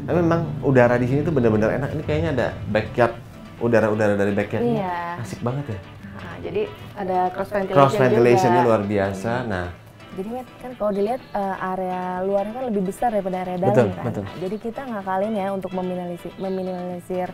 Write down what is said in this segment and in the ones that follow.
Tapi memang udara di sini tuh bener-bener enak. Ini kayaknya ada backyard, udara-udara dari backyardnya. Iya. Asik banget ya. Nah, jadi ada cross ventilation Cross ventilationnya juga. luar biasa. Nah, Jadi kan kalau dilihat area luarnya kan lebih besar daripada area dalam betul, kan. betul. Nah, jadi kita ngakalin ya untuk meminimalisir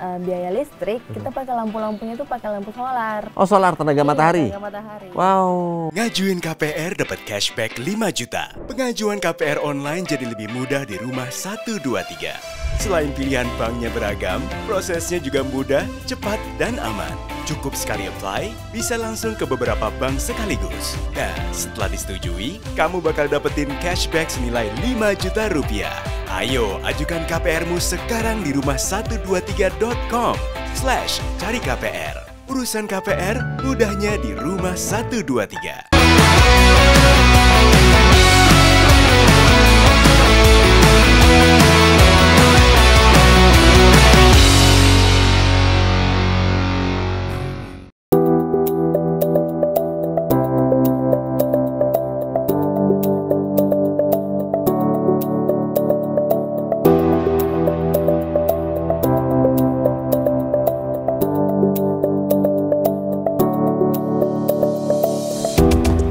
biaya listrik, kita pakai lampu-lampunya itu pakai lampu solar. oh solar tenaga matahari. Tenaga matahari. Wow. Ngajuin KPR dapat cashback 5 juta. Pengajuan KPR online jadi lebih mudah di rumah 123. Selain pilihan banknya beragam, prosesnya juga mudah, cepat, dan aman. Cukup sekali apply, bisa langsung ke beberapa bank sekaligus. Nah, setelah disetujui, kamu bakal dapetin cashback senilai 5 juta rupiah. Ayo, ajukan KPR-mu sekarang di rumah123.com/cari KPR. Urusan KPR mudahnya di Rumah 123.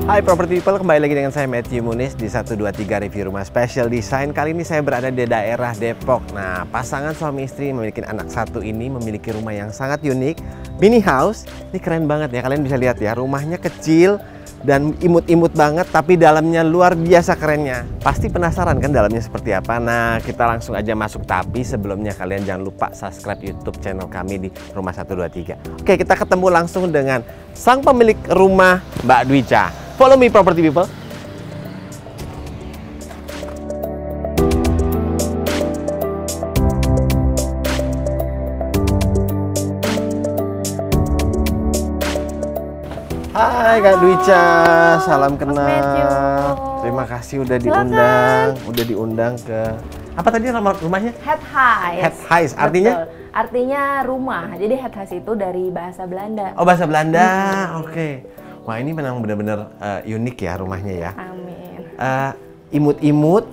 Hai Property People, kembali lagi dengan saya Matthew Muniz di 123 Review Rumah Special Design. Kali ini saya berada di daerah Depok. Nah, pasangan suami istri memiliki anak satu ini memiliki rumah yang sangat unik, mini house. Ini keren banget ya, kalian bisa lihat ya, rumahnya kecil dan imut-imut banget, tapi dalamnya luar biasa kerennya. Pasti penasaran kan dalamnya seperti apa? Nah, kita langsung aja masuk. Tapi sebelumnya kalian jangan lupa subscribe YouTube channel kami di Rumah 123. Oke, kita ketemu langsung dengan sang pemilik rumah, Mbak Dwica. Follow me, Property People. Hai Kak Dwica, salam kenal. Terima kasih udah diundang ke apa tadi nama rumahnya? Head House. Head House, artinya? Betul. Artinya rumah. Jadi head house itu dari bahasa Belanda. Oh, bahasa Belanda. Oke. Wah, ini memang benar-benar unik ya rumahnya ya. Amin. Imut-imut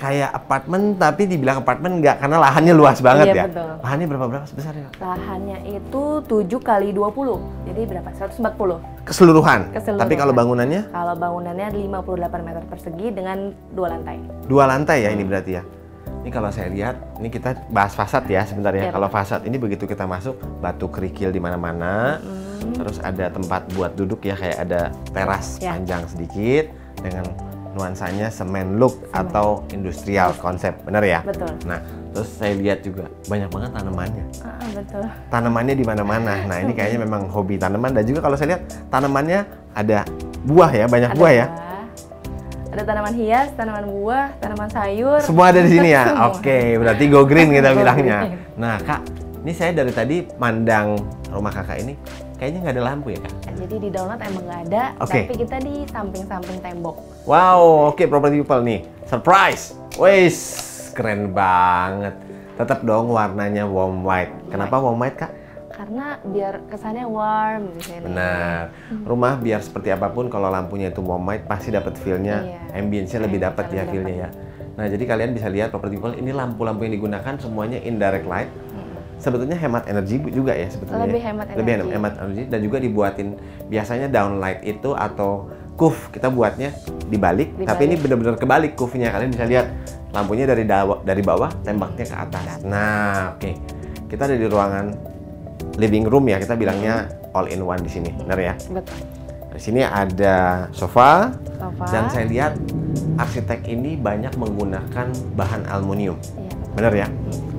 kayak apartemen, tapi dibilang apartemen enggak karena lahannya luas banget Iya, ya. betul. Lahannya berapa besarnya? Lahannya itu 7 kali 20. Jadi berapa? 140. Keseluruhan. Keseluruhan. Tapi kalau bangunannya? Kalau bangunannya 58 meter persegi dengan 2 lantai. 2 lantai ya ini berarti ya. Ini kalau saya lihat, ini kita bahas fasad ya sebentar ya. Iya. Kalau fasad ini begitu kita masuk, batu kerikil di mana-mana. Terus ada tempat buat duduk ya, kayak ada teras Ya. panjang sedikit dengan nuansanya semen look atau industrial konsep, benar ya? Betul. Nah, terus saya lihat juga banyak banget tanamannya. Betul. Tanamannya di mana-mana. Nah, ini kayaknya memang hobi tanaman, dan juga kalau saya lihat tanamannya ada buah ya, banyak buah ya. Ada tanaman hias, tanaman buah, tanaman sayur. Semua ada di sini ya. Semua. Oke, berarti go green kita Go bilangnya. green. Nah, Kak, ini saya dari tadi mandang rumah Kakak ini kayaknya nggak ada lampu ya, Kak? Jadi di download emang nggak ada, Oke. tapi kita di samping-samping tembok. Wow, oke Property People nih. Surprise. Wis, keren banget. Tetap dong warnanya warm white. Kenapa warm white, Kak? Karena biar kesannya warm di sini. Benar. Rumah biar seperti apapun kalau lampunya itu warm white pasti dapat feel-nya, Iya. ambience-nya lebih dapat ya Lebih feel-nya ya. Nah, jadi kalian bisa lihat Property People, ini lampu-lampu yang digunakan semuanya indirect light. Sebetulnya hemat energi juga ya sebetulnya. Lebih hemat Lebih energi. hemat energi, dan juga dibuatin biasanya downlight itu atau curve kita buatnya dibalik, tapi ini benar-benar kebalik curve-nya. Kalian bisa lihat lampunya dari bawah tembaknya ke atas. Nah, oke. Kita ada di ruangan living room ya, kita bilangnya all in one di sini. Benar ya? Betul. Di sini ada sofa. Sofa. Dan saya lihat arsitek ini banyak menggunakan bahan aluminium. Iya. Benar ya?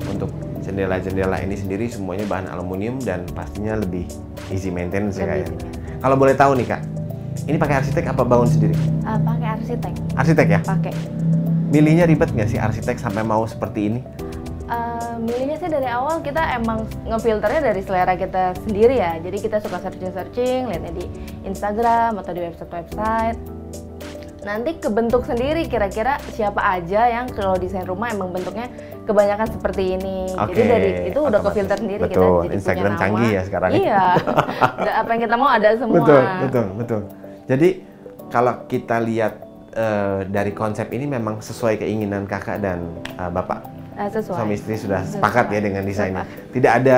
Untuk jendela-jendela ini sendiri semuanya bahan aluminium dan pastinya lebih easy maintenance ya, Kak ya. Kalau boleh tahu nih, Kak, ini pakai arsitek apa bangun sendiri? Pakai arsitek. Arsitek ya? Pakai. Milihnya ribet nggak sih arsitek sampai mau seperti ini? Milihnya sih dari awal kita emang ngefilternya dari selera kita sendiri ya. Jadi kita suka searching, lihatnya di Instagram atau di website. Nanti kebentuk sendiri kira-kira siapa aja yang kalau desain rumah emang bentuknya kebanyakan seperti ini. Oke, Jadi dari itu udah otomatis. kefilter sendiri. Betul, kita jadi Instagram punya nama. canggih ya sekarang. Iya. Apa yang kita mau ada semua. Betul. Jadi kalau kita lihat dari konsep ini memang sesuai keinginan Kakak dan Bapak. Sesuai. Suami istri sudah sepakat ya dengan desainnya. Sepakat. Tidak ada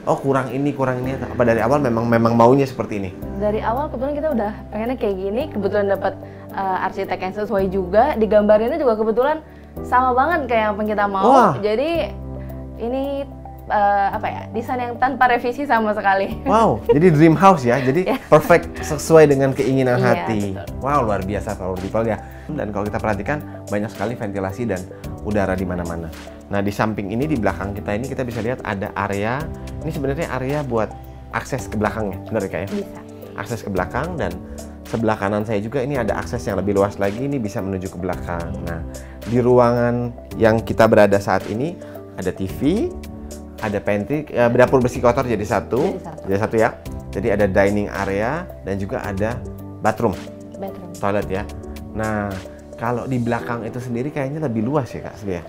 oh kurang ini apa dari awal memang maunya seperti ini. Dari awal kebetulan kita udah pengennya kayak gini, kebetulan dapat arsitek yang sesuai juga, digambarinnya juga kebetulan sama banget kayak yang kita mau. Wah. Jadi ini desain yang tanpa revisi sama sekali. Wow, jadi dream house ya, jadi perfect sesuai dengan keinginan Iya, hati. betul. Wow, luar biasa Power People ya. Dan kalau kita perhatikan banyak sekali ventilasi dan udara di mana-mana. Nah di samping ini, di belakang kita ini kita bisa lihat ada area. Ini sebenarnya area buat akses ke belakangnya, benar ya Kak ya? Bisa. Akses ke belakang, dan sebelah kanan saya juga ini ada akses yang lebih luas lagi, ini bisa menuju ke belakang. Nah di ruangan yang kita berada saat ini ada TV, ada pantry, dapur bersih kotor jadi satu ya. Jadi ada dining area dan juga ada bathroom, toilet ya. Nah kalau di belakang itu sendiri kayaknya lebih luas ya Kak sebenarnya.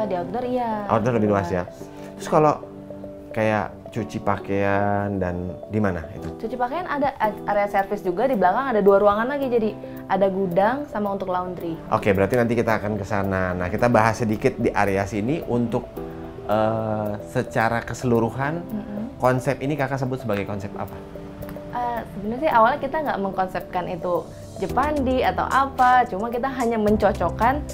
Di outdoor iya. Outdoor lebih luas ya. Terus kalau kayak cuci pakaian dan di mana itu? Cuci pakaian ada area servis juga, di belakang ada 2 ruangan lagi, jadi ada gudang sama untuk laundry. Oke, berarti nanti kita akan ke sana. Nah, kita bahas sedikit di area sini untuk secara keseluruhan konsep ini Kakak sebut sebagai konsep apa? Sebenarnya sih awalnya kita nggak mengkonsepkan itu Jepandi atau apa, cuma kita hanya mencocokkan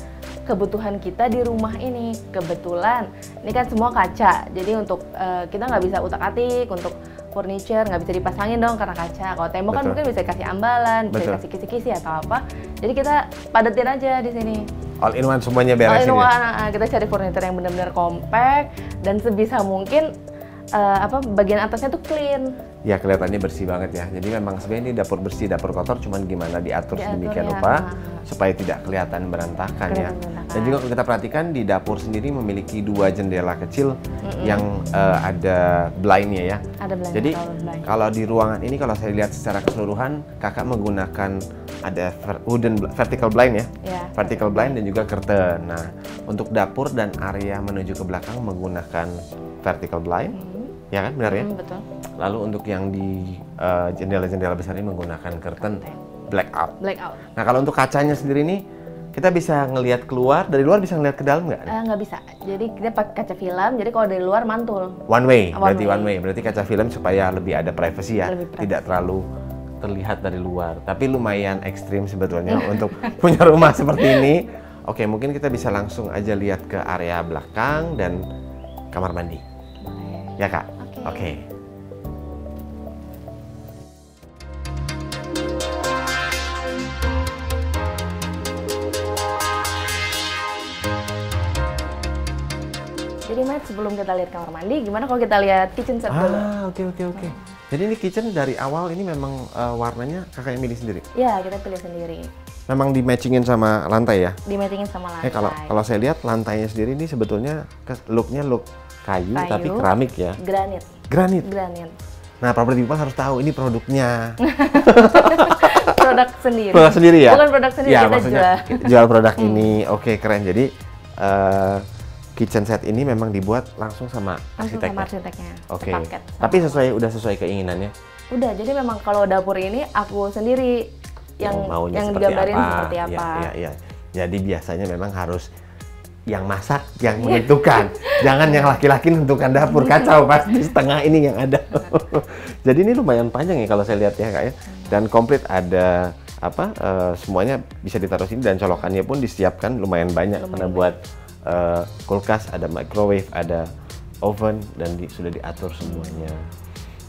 kebutuhan kita di rumah ini. Kebetulan ini kan semua kaca, jadi untuk kita nggak bisa utak-atik, untuk furniture nggak bisa dipasangin dong karena kaca. Kalau tembok kan mungkin bisa dikasih ambalan, bisa dikasih kisi-kisi atau apa. Jadi kita padetin aja di sini. All in one semuanya beresin ya? Kita cari furniture yang benar-benar compact dan sebisa mungkin bagian atasnya tuh clean. Ya kelihatannya bersih banget ya. Jadi memang sebenarnya ini dapur bersih, dapur kotor, cuman gimana diatur sedemikian rupa supaya tidak kelihatan berantakan ya. Dan juga kalau kita perhatikan di dapur sendiri memiliki 2 jendela kecil yang ada blindnya ya. Ada blind. Jadi kalau di ruangan ini kalau saya lihat secara keseluruhan, Kakak menggunakan ada vertical blind ya. Vertical blind dan juga curtain. Nah, untuk dapur dan area menuju ke belakang menggunakan vertical blind. Ya kan, benar ya? Betul. Lalu untuk yang di jendela-jendela besar ini menggunakan curtain blackout. Nah kalau untuk kacanya sendiri nih, kita bisa ngelihat keluar, dari luar bisa ngelihat ke dalam nggak? Nggak bisa. Jadi kita pakai kaca film, jadi kalau dari luar mantul. One way. Berarti kaca film supaya lebih ada privacy ya, tidak terlalu terlihat dari luar. Tapi lumayan ekstrim sebetulnya untuk punya rumah seperti ini. Oke, mungkin kita bisa langsung aja lihat ke area belakang dan kamar mandi. Ya Kak? Oke. Jadi Matt, sebelum kita lihat kamar mandi, gimana kalau kita lihat kitchen set dulu? Oke. Jadi ini kitchen dari awal ini memang warnanya Kakak yang milih sendiri? Iya, kita pilih sendiri. Memang di-matchingin sama lantai ya? Di-matchingin sama lantai. Kalau saya lihat lantainya sendiri ini sebetulnya look-nya look kayu tapi keramik ya? Granit. Nah, Property People harus tahu ini produknya. Produk sendiri. Produk sendiri ya? Bukan produk sendiri, ya, kita jual produk ini. Oke, keren. Jadi kitchen set ini memang dibuat langsung sama arsiteknya. Oke. Tapi udah sesuai keinginannya? Udah. Jadi memang kalau dapur ini aku sendiri yang digambarin seperti apa. Iya. Jadi biasanya memang harus yang masak yang menentukan. Jangan yang laki-laki menentukan dapur, kacau pasti setengah ini yang ada. Jadi ini lumayan panjang ya kalau saya lihat ya Kak ya. Dan komplit ada semuanya bisa ditaruh sini dan colokannya pun disiapkan lumayan banyak karena buat kulkas, ada microwave, ada oven dan sudah diatur semuanya.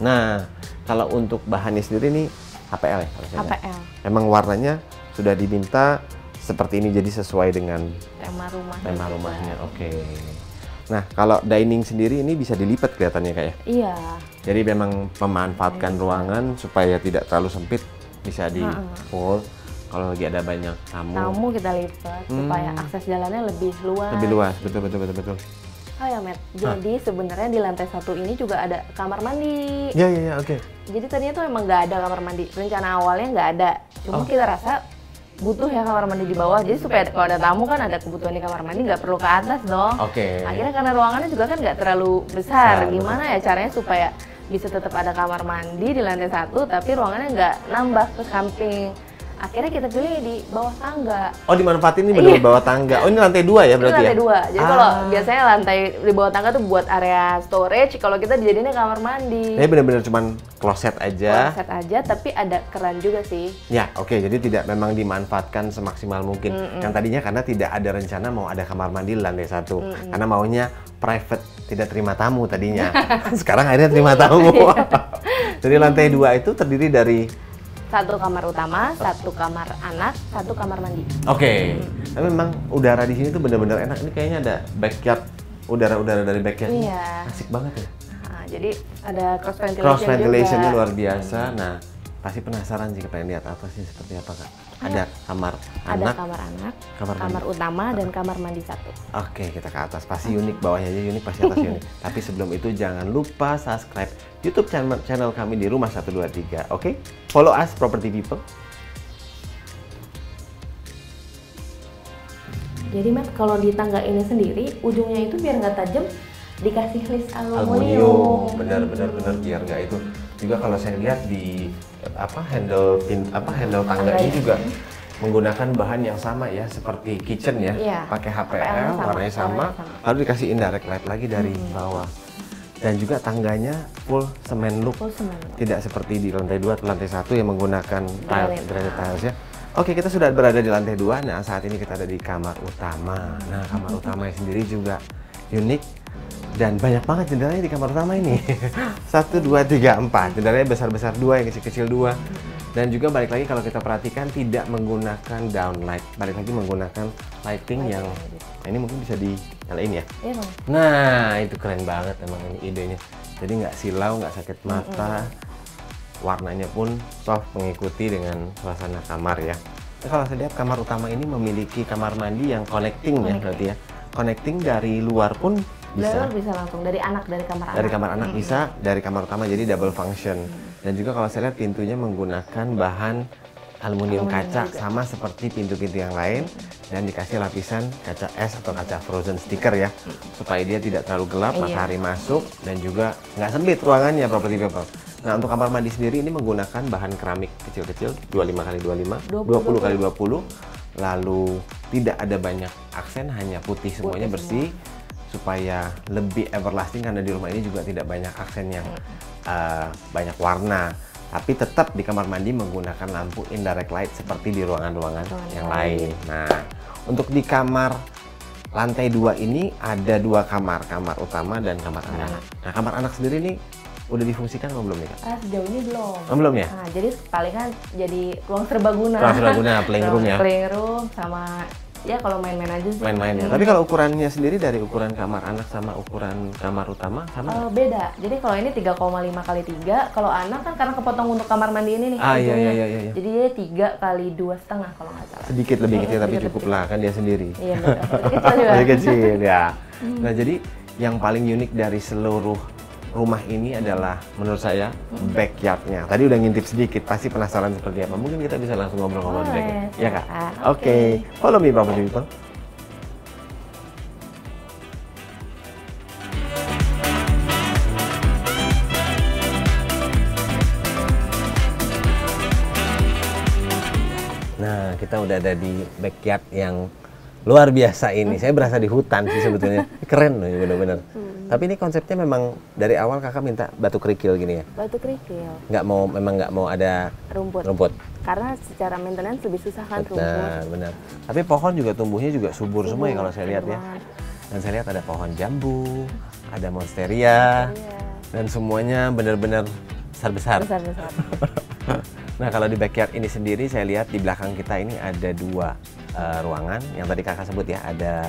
Nah, kalau untuk bahannya sendiri nih HPL ya? HPL. Memang warnanya sudah diminta seperti ini jadi sesuai dengan tema rumahnya. Oke. Nah, kalau dining sendiri ini bisa dilipat kelihatannya Kak ya? Iya. Jadi memang memanfaatkan ruangan supaya tidak terlalu sempit, bisa di fold. Kalau lagi ada banyak tamu kita lipat supaya akses jalannya lebih luas. Lebih luas, betul. Oh ya, Matt. Jadi sebenarnya di lantai 1 ini juga ada kamar mandi. Iya, oke. Jadi tadinya tuh emang nggak ada kamar mandi. Rencana awalnya nggak ada. Cuma kita rasa butuh ya kamar mandi di bawah. Jadi supaya kalau ada tamu kan ada kebutuhan di kamar mandi, nggak perlu ke atas dong. Oke. Akhirnya karena ruangannya juga kan nggak terlalu besar. Gimana ya caranya supaya bisa tetap ada kamar mandi di lantai 1, tapi ruangannya nggak nambah ke samping akhirnya kita pilih di bawah tangga. Oh, dimanfaatin ini benar bawah tangga. Oh, ini lantai 2 ya berarti Ini ya? lantai 2. Jadi kalau biasanya lantai di bawah tangga tuh buat area storage, kalau kita dijadiinnya kamar mandi. Ini benar-benar cuman kloset aja. Kloset aja, tapi ada keran juga sih. Ya, oke. Jadi tidak memang dimanfaatkan semaksimal mungkin. Yang tadinya karena tidak ada rencana mau ada kamar mandi di lantai 1. Karena maunya private, tidak terima tamu tadinya. Sekarang akhirnya terima tamu. Jadi lantai 2 itu terdiri dari 1 kamar utama, 1 kamar anak, 1 kamar mandi. Oke. Tapi memang udara di sini tuh benar-benar enak. Ini kayaknya ada backyard, udara-udara dari backyard. Iya. Asik banget ya. Nah, jadi ada cross ventilation Cross ventilation-nya juga. luar biasa. Nah, pasti penasaran sih pengen lihat atasnya seperti apa, Kak. Ada kamar Ada anak, kamar anak, kamar mandi. kamar utama, dan kamar mandi 1. Oke, kita ke atas. Pasti unik, bawahnya aja unik, pasti atas unik. Tapi sebelum itu jangan lupa subscribe YouTube channel kami di Rumah 123. Oke? Follow us Property People. Jadi Matt, kalau di tangga ini sendiri, ujungnya itu biar nggak tajam, dikasih list Aluminium. aluminium. Benar biar nggak itu. Juga kalau saya lihat di handle tangga ini juga menggunakan bahan yang sama ya, seperti kitchen ya. Iya. Pakai HPL, HPL sama, warnanya sama. warnanya sama. Lalu dikasih indirect light lagi dari bawah. Dan juga tangganya full semen look. Full semen. Tidak seperti di lantai 2 atau lantai 1 yang menggunakan granite tiles ya. Oke, kita sudah berada di lantai 2. Nah, saat ini kita ada di kamar utama. Nah, kamar utamanya sendiri juga unik dan banyak banget jendelanya di kamar utama ini. 1, 2, 3, 4. Jendelanya besar-besar 2, yang kecil-kecil 2. Dan juga balik lagi kalau kita perhatikan tidak menggunakan downlight. Balik lagi menggunakan lighting yang ini mungkin bisa dinyalain ya. Iya Bang. Nah, itu keren banget emang ini idenya. Jadi nggak silau, nggak sakit mata. Warnanya pun soft mengikuti dengan suasana kamar ya. Nah, kalau saya lihat kamar utama ini memiliki kamar mandi yang connecting ya berarti ya. Connecting dari luar pun bisa. Bisa langsung dari kamar anak. Dari kamar anak bisa, dari kamar utama jadi double function. Dan juga kalau saya lihat pintunya menggunakan bahan aluminium kaca sama seperti pintu-pintu yang lain dan dikasih lapisan kaca es atau kaca frozen sticker ya supaya dia tidak terlalu gelap, matahari masuk dan juga nggak sempit ruangannya Property People. Nah, untuk kamar mandi sendiri ini menggunakan bahan keramik kecil-kecil 25x25, 20x20, lalu tidak ada banyak aksen, hanya putih semuanya bersih supaya lebih everlasting karena di rumah ini juga tidak banyak aksen yang banyak warna. Tapi tetap di kamar mandi menggunakan lampu indirect light seperti di ruangan-ruangan yang lain. Nah, untuk di kamar lantai 2 ini ada 2 kamar, kamar utama dan kamar anak. Nah, kamar anak sendiri nih udah difungsikan atau belum nih, Kak? Sejauh ini belum. Oh, belum ya? Nah, jadi palingan jadi ruang serbaguna. Ruang serbaguna, playing room ya? Playing room sama ya kalau main-main aja sih. Main-main ya. Tapi kalau ukurannya sendiri dari ukuran kamar anak sama ukuran kamar utama sama? Beda. Jadi kalau ini 3,5 kali 3, kalau anak kan karena kepotong untuk kamar mandi ini nih. Iya. Jadi dia 3 kali 2,5 kalau nggak salah. Sedikit lebih kecil tapi cukup lah kan dia sendiri. Iya betul. Kecil juga. Lebih kecil ya. Nah, jadi yang paling unik dari seluruh rumah ini adalah menurut saya backyardnya. Tadi udah ngintip sedikit, pasti penasaran seperti apa. Mungkin kita bisa langsung ngobrol-ngobrol di backyard. Ya Kak? Oke. Follow me Property People. Nah, kita udah ada di backyard yang luar biasa ini. Saya berasa di hutan sih sebetulnya. Keren loh, bener-bener. Tapi ini konsepnya memang dari awal kakak minta batu kerikil gini ya? Batu kerikil. Memang nggak mau ada rumput. Karena secara maintenance lebih susah kan rumput. Benar. Tapi pohon juga tumbuhnya juga subur semua ya kalau saya lihat ya. Dan saya lihat ada pohon jambu, ada monstera, dan semuanya benar-benar besar-besar. Besar-besar. Nah, kalau di backyard ini sendiri saya lihat di belakang kita ini ada 2 ruangan yang tadi kakak sebut ya, ada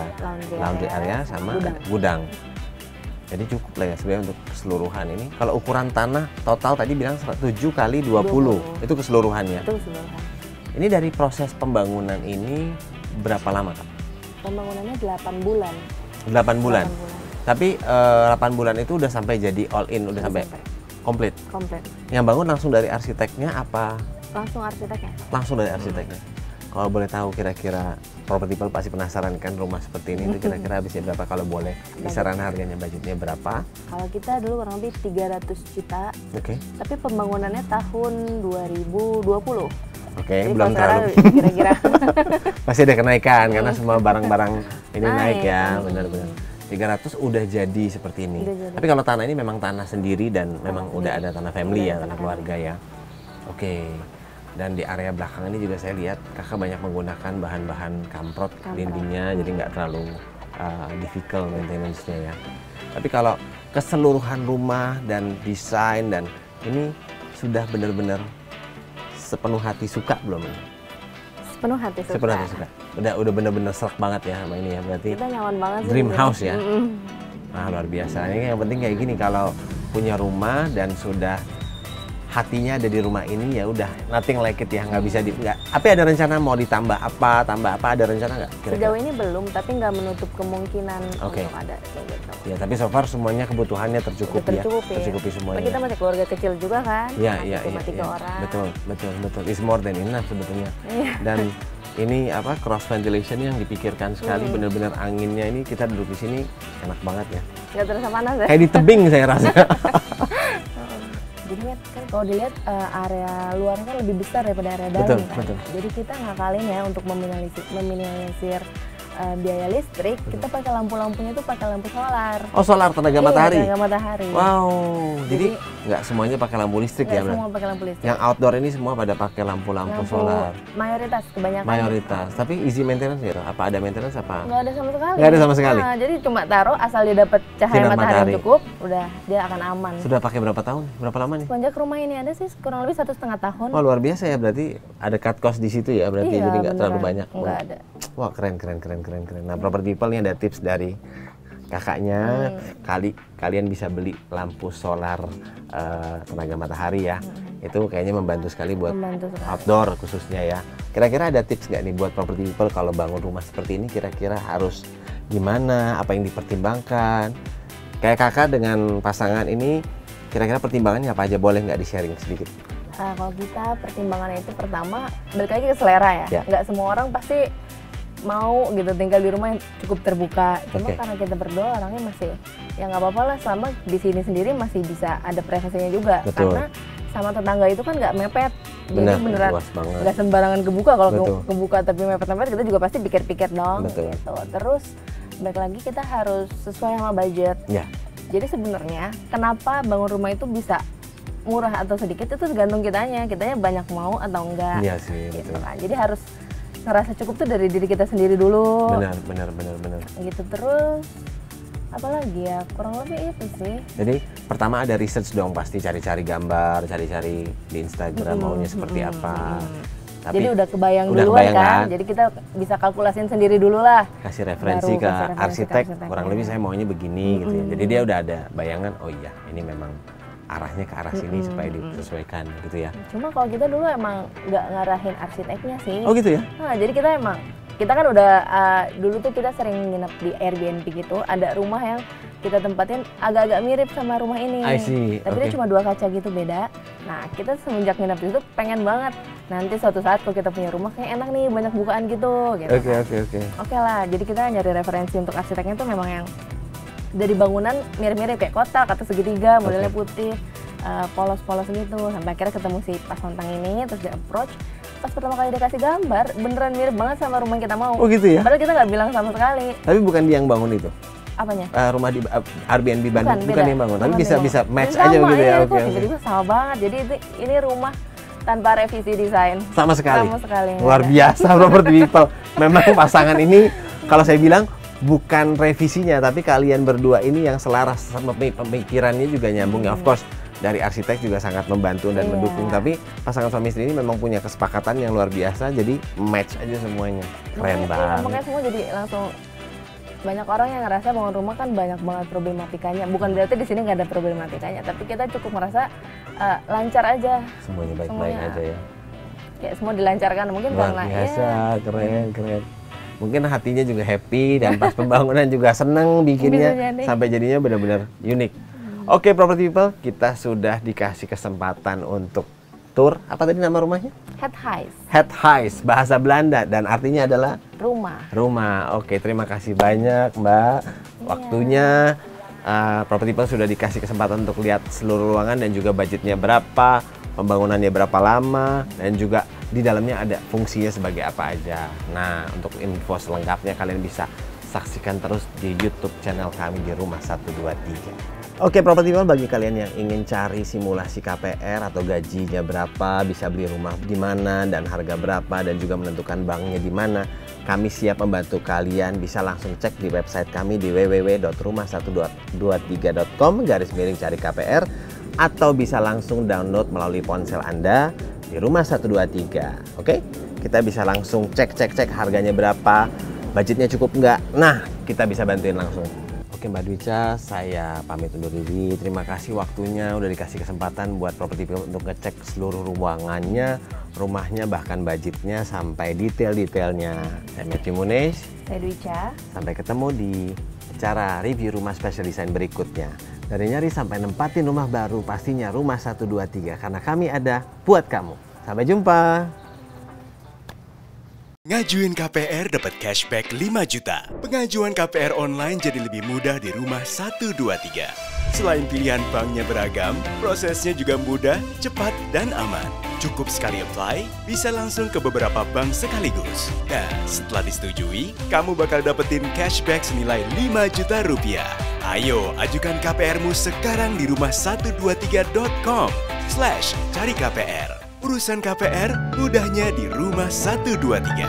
laundry area sama gudang. Jadi cukup lah ya sebenarnya untuk keseluruhan ini. Kalau ukuran tanah total tadi bilang 7x20. Itu keseluruhannya. Itu keseluruhan. Ini dari proses pembangunan ini berapa lama, Kak? Pembangunannya 8 bulan. 8 bulan. Tapi 8 bulan itu udah sampai jadi all in, udah sampai komplit. Yang bangun langsung dari arsiteknya apa? Langsung arsiteknya. Langsung dari arsiteknya. Kalau boleh tahu kira-kira Property People pasti penasaran kan rumah seperti ini itu kira-kira habisnya berapa kalau boleh? Kisaran harganya, budgetnya berapa? Kalau kita dulu kurang lebih 300 juta. Oke. Tapi pembangunannya tahun 2020. Oke, Jadi belum kalau sekarang terlalu. kira-kira Pasti ada kenaikan karena semua barang-barang ini naik ya, Naik. benar-benar. 300 udah jadi seperti ini. Udah jadi. Tapi kalau tanah ini memang tanah sendiri dan memang udah ada tanah family ya, Udah tanah tanah keluarga ya. Oke. Dan di area belakang ini juga saya lihat kakak banyak menggunakan bahan-bahan kamprot dindingnya, jadi nggak terlalu difficult maintenance-nya ya. Tapi kalau keseluruhan rumah dan desain dan ini sudah benar-benar sepenuh hati suka belum ini? sepenuh hati suka. Sepenuh hati suka. Udah benar-benar serak banget ya sama ini ya, berarti Kita nyaman banget sih. dream di sini. house ya. Mm-mm. Nah, luar biasa. Ini yang penting kayak gini, kalau punya rumah dan sudah hatinya ada di rumah ini, ya udah nothing like it ya, nggak bisa nggak. Tapi ada rencana mau ditambah apa, tambah apa, ada rencana nggak? kira-kira? Sejauh ini belum, tapi nggak menutup kemungkinan Oke. untuk ada kayak gitu. Ya, tapi so far semuanya kebutuhannya tercukupi Udah tercukupi ya. Tercukupi Nah, semuanya. kita masih keluarga kecil juga kan. Iya, Masih iya, cuma iya. 3 iya. orang. Betul. It's more than enough sebetulnya. Iya. Dan ini apa, cross ventilation yang dipikirkan sekali, bener-bener anginnya ini kita duduk di sini enak banget ya. Nggak terasa panas ya. Kayak di tebing saya rasa. Jadi kan kalau dilihat area luarnya kan lebih besar daripada area dalam Betul, kan. betul. Jadi kita ngakalin ya untuk meminimalisir biaya listrik, kita pakai lampu-lampunya tuh pakai lampu solar. Oh, solar tenaga Iya, matahari. tenaga matahari. Wow, jadi Jadi- nggak semuanya pakai lampu listrik Nggak ya, semua berarti? pakai lampu listrik. Yang outdoor ini semua pada pakai lampu-lampu solar. Mayoritas kebanyakan. Mayoritas. Tapi easy maintenance gitu. Apa ada maintenance apa? Nggak ada sama sekali. Nggak ada sama sekali? Nah, jadi cuma taruh asal dia dapat cahaya Sinar matahari matahari. yang cukup, udah dia akan aman. Sudah pakai berapa tahun? Berapa lama nih? Semenjak rumah ini ada sih kurang lebih 1,5 tahun. Wah, luar biasa ya, berarti ada cut cost di situ ya, berarti Iya, jadi nggak terlalu beneran. banyak. Nggak ada. Wah, keren. Nah, Property People nih ada tips dari kakaknya. Kalian bisa beli lampu solar tenaga matahari ya. Itu kayaknya membantu sekali buat Membantu sekali. outdoor khususnya ya. Kira-kira ada tips nggak nih buat Property People kalau bangun rumah seperti ini, kira-kira harus gimana? Apa yang dipertimbangkan? Kayak kakak dengan pasangan ini, kira-kira pertimbangannya apa aja? Boleh nggak di-sharing sedikit? Kalau kita pertimbangannya itu pertama balik lagi ke selera ya. Ya. Nggak semua orang pasti mau gitu tinggal di rumah yang cukup terbuka. Cuma Oke. karena kita berdua orangnya masih ya nggak apa-apa lah, selama di sini sendiri masih bisa ada privasinya juga. Betul. Karena sama tetangga itu kan nggak mepet. Benar, Jadi beneran luas banget. nggak sembarangan kebuka. Kalau Betul. kebuka tapi mepet-mepet kita juga pasti pikir-pikir dong. Betul. Gitu. Terus balik lagi kita harus sesuai sama budget. Ya, Jadi sebenarnya kenapa bangun rumah itu bisa murah atau sedikit itu tergantung kitanya banyak mau atau enggak. iya sih, Gitu betul. kan. Jadi harus ngerasa cukup tuh dari diri kita sendiri dulu. Benar. Gitu terus apalagi ya kurang lebih itu sih. Jadi pertama ada research dong, pasti cari-cari gambar, cari-cari di Instagram maunya seperti apa. Tapi Jadi udah kebayang udah duluan kebayang kan. kan? Jadi kita bisa kalkulasin sendiri dulu lah. kasih referensi Baru ke kasih referensi ke arsitek, arsitek, kurang ya. lebih saya maunya begini gitu ya. Jadi dia udah ada bayangan, oh iya ini memang arahnya ke arah sini supaya disesuaikan gitu ya. Cuma kalau kita dulu emang nggak ngarahin arsiteknya sih. Oh gitu ya? Nah, jadi kita kan udah dulu tuh kita sering nginep di Airbnb gitu. Ada rumah yang kita tempatin agak-agak mirip sama rumah ini. I see, Tapi dia oke. cuma 2 kaca gitu beda. Nah, kita semenjak nginep di situ pengen banget nanti suatu saat kalau kita punya rumah kayak enak nih banyak bukaan gitu. Oke. Oke lah, jadi kita nyari referensi untuk arsiteknya tuh memang yang dari bangunan mirip-mirip kayak kotak atau segitiga, modelnya putih, polos-polos gitu. Sampai akhirnya ketemu si Pas Montang ini, terus dia approach. Pas pertama kali dia kasih gambar, beneran mirip banget sama rumah yang kita mau. Oh gitu ya? Padahal kita nggak bilang sama sekali. Tapi bukan dia yang bangun itu? Apanya? Rumah di Airbnb Bandung, bukan beda. dia yang bangun, tapi Bukan bisa dia bisa bangun. match Sama, aja begitu ya? iya, Oke, kok oke. tiba-tiba sama banget. Jadi ini rumah tanpa revisi desain. Sama sekali. Sama sekali. Luar biasa Property People. Memang pasangan ini kalau saya bilang bukan revisinya, tapi kalian berdua ini yang selaras sama pemikirannya juga nyambung ya. Of course dari arsitek juga sangat membantu dan Iya. mendukung, tapi pasangan suami istri ini memang punya kesepakatan yang luar biasa, jadi match aja semuanya. Keren Iya, banget. makanya semua jadi langsung banyak orang yang ngerasa bangun rumah kan banyak banget problematikanya. Bukan berarti di sini nggak ada problematikanya, tapi kita cukup merasa lancar aja. Semuanya baik-baik Semuanya. aja ya. Kayak semua dilancarkan mungkin Luar karena biasa, ya keren. Mungkin hatinya juga happy dan pas pembangunan juga seneng bikinnya Bisa jadi. sampai jadinya benar-benar unik. Oke Property People, kita sudah dikasih kesempatan untuk tour. Apa tadi nama rumahnya? head highs Het Huis, bahasa Belanda dan artinya adalah rumah. rumah. Oke, terima kasih banyak Mbak. Waktunya Property People sudah dikasih kesempatan untuk lihat seluruh ruangan dan juga budgetnya berapa. pembangunannya berapa lama, dan juga di dalamnya ada fungsinya sebagai apa aja. Nah, untuk info selengkapnya kalian bisa saksikan terus di YouTube channel kami di Rumah 123. Oke, Property People, bagi kalian yang ingin cari simulasi KPR atau gajinya berapa, bisa beli rumah di mana dan harga berapa, dan juga menentukan banknya di mana, kami siap membantu kalian. Bisa langsung cek di website kami di www.rumah123.com/cari KPR, atau bisa langsung download melalui ponsel Anda di Rumah 123. Oke, kita bisa langsung cek harganya berapa, budgetnya cukup nggak. Nah, kita bisa bantuin langsung. Oke Mbak Dwica, saya pamit undur diri. Terima kasih waktunya, udah dikasih kesempatan buat Property People untuk ngecek seluruh ruangannya, rumahnya, bahkan budgetnya sampai detail-detailnya. Saya Matthew Muniz. Saya Dwica. Sampai ketemu di acara review rumah special design berikutnya. Dari nyari sampai nempatin rumah baru, pastinya Rumah 123, karena kami ada buat kamu. Sampai jumpa. Ngajuin KPR dapat cashback 5 juta. Pengajuan KPR online jadi lebih mudah di Rumah 123. Selain pilihan banknya beragam, prosesnya juga mudah, cepat, dan aman. Cukup sekali apply, bisa langsung ke beberapa bank sekaligus. Nah, setelah disetujui, kamu bakal dapetin cashback senilai 5 juta rupiah. Ayo, ajukan KPR-mu sekarang di rumah123.com/cari KPR. Urusan KPR mudahnya di Rumah 123.